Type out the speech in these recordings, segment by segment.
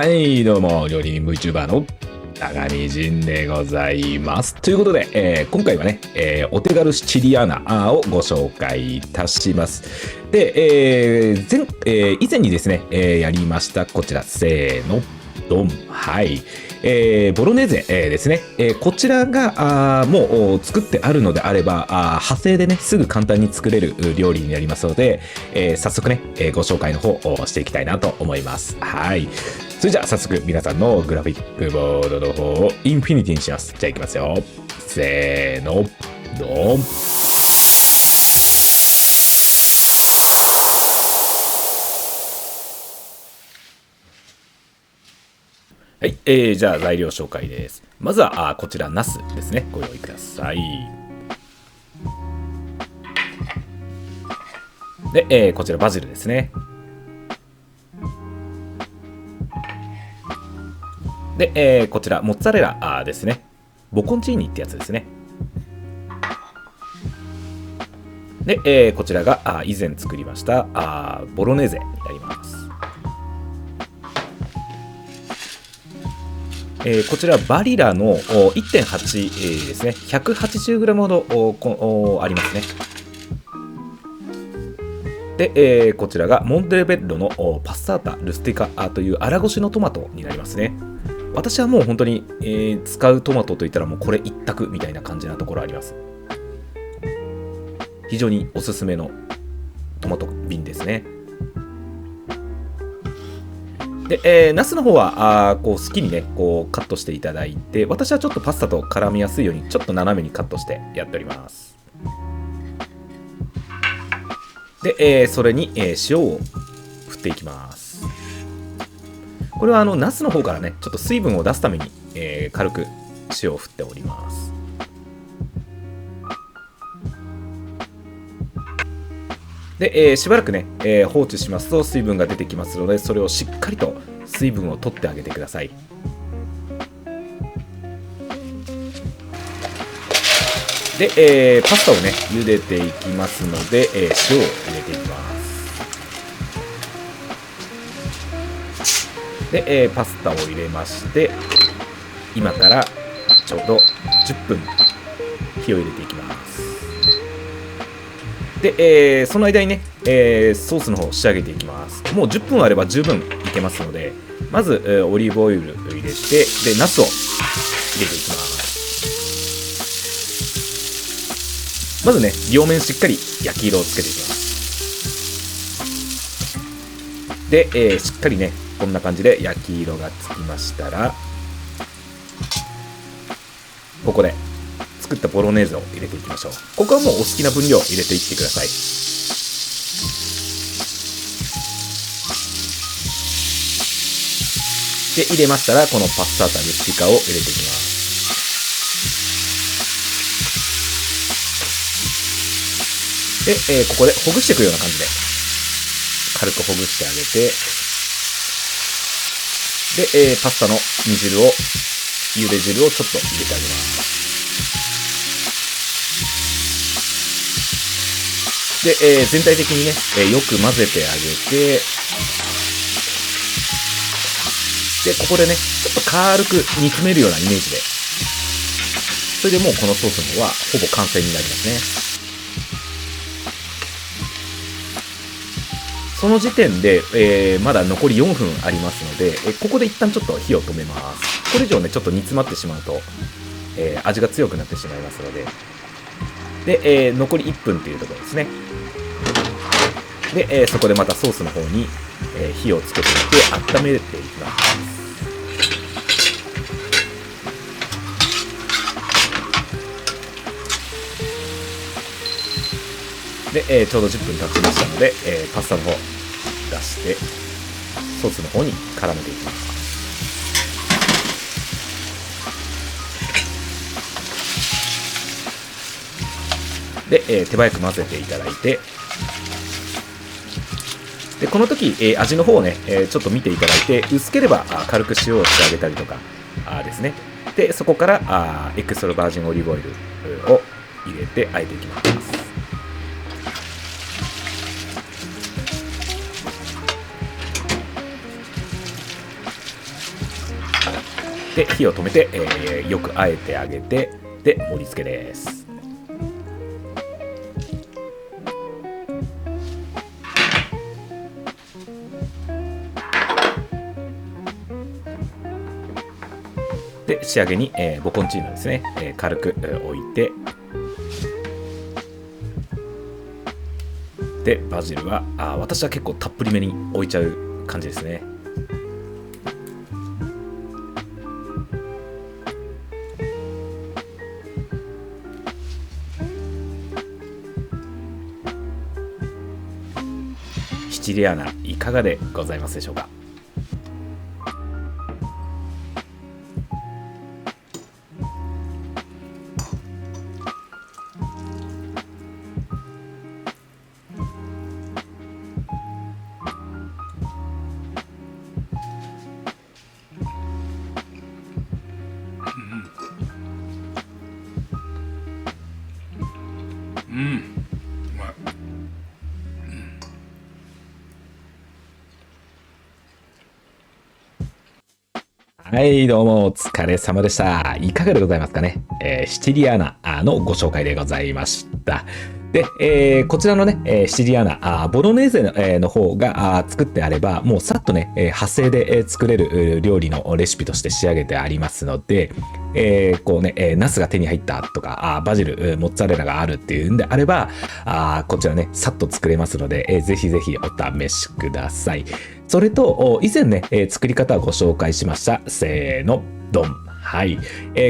はい、どうも、料理人 VTuber の高見仁でございます。ということで、今回はね、お手軽シチリアーナをご紹介いたします。で、以前にですね、やりました、こちら、せーの、ドン。はい。ボロネーゼ、ですね。こちらがもう作ってあるのであれば、派生でね、すぐ簡単に作れる料理になりますので、早速ね、ご紹介の方をしていきたいなと思います。はい。それじゃあ早速皆さんのグラフィックボードの方をインフィニティにします。じゃあいきますよ。せーの、ドン。はい、じゃあ材料紹介です。まずはこちらナスですね。ご用意ください。で、こちらバジルですね。で、こちらモッツァレラですね。ボコンチーニってやつですね。で、こちらが以前作りましたボロネーゼになります。こちらバリラの 1.8 ですね。180g ほどありますね。で、こちらがモンテレベッロのパッサータルスティカという粗ごしのトマトになりますね。私はもう本当に、使うトマトといったらもうこれ一択みたいな感じなところあります。非常におすすめのトマト瓶ですね。で、ナスの方はこう好きにねこうカットしていただいて、私はちょっとパスタと絡みやすいようにちょっと斜めにカットしてやっております。で、それに、塩を振っていきます。これはナスの方からねちょっと水分を出すために、軽く塩を振っております。で、しばらくね、放置しますと水分が出てきますので、それをしっかりと水分を取ってあげてください。で、パスタをね茹でていきますので、塩を入れていきます。で、パスタを入れまして、今からちょうど10分火を入れていきます。で、その間にね、ソースの方を仕上げていきます。もう10分あれば十分いけますので、まず、オリーブオイルを入れて、で、ナスを入れていきます。まずね、両面しっかり焼き色をつけていきます。で、しっかりね、こんな感じで焼き色がつきましたら、ここで作ったボロネーゼを入れていきましょう。ここはもうお好きな分量入れていってください。で、入れましたらこのパッサータルスティカを入れていきます。で、ここでほぐしていくような感じで軽くほぐしてあげて、で、パスタの煮汁を茹で汁をちょっと入れてあげます。で、全体的にね、よく混ぜてあげて、で、ここでね、ちょっと軽く煮詰めるようなイメージで、それでもうこのソースの方はほぼ完成になりますね。その時点で、まだ残り4分ありますので、ここで一旦ちょっと火を止めます。これ以上ね、ちょっと煮詰まってしまうと、味が強くなってしまいますので、で、残り1分というところですね。で、そこでまたソースの方に、火をつけていって温めていきます。で、ちょうど10分経ちましたので、パスタの方出してソースの方に絡めていきます。で、手早く混ぜていただいて、でこの時、味の方をね、ちょっと見ていただいて、薄ければ軽く塩をしてあげたりとかですね。でそこからエクストラバージンオリーブオイルを入れてあえていきます。で、火を止めて、よくあえてあげて、で、盛り付けです。で、仕上げに、ボコンチーノですね、軽く置いて、で、バジルは私は結構たっぷりめに置いちゃう感じですね。シチリアーナいかがでございますでしょうか。うん、うまい。はい、どうもお疲れ様でした。いかがでございますかね。シチリアーナのご紹介でございました。で、こちらのね、シチリアーナ、ボロネーゼの方が作ってあれば、もうさっとね、派生で作れる料理のレシピとして仕上げてありますので、こうね、ナスが手に入ったとか、バジル、モッツァレラがあるっていうんであれば、こちらね、さっと作れますので、ぜひぜひお試しください。それと、以前ね、作り方をご紹介しました。せーの、ドン。はい。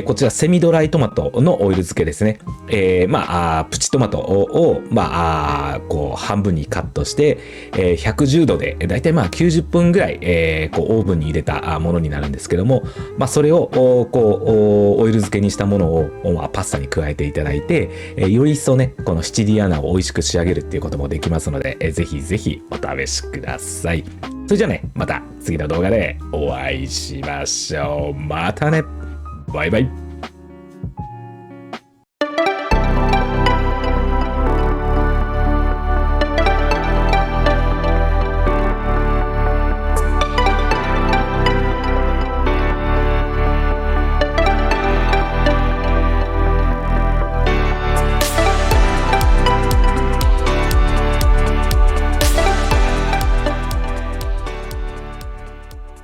こちら、セミドライトマトのオイル漬けですね。プチトマトを、こう、半分にカットして、110度で、だいたい90分ぐらい、こう、オーブンに入れたものになるんですけども、それを、こう、オイル漬けにしたものを、パスタに加えていただいて、より一層ね、このシチリアーナを美味しく仕上げるっていうこともできますので、ぜひぜひお試しください。それじゃあね、また次の動画でお会いしましょう。またね。バイバイ。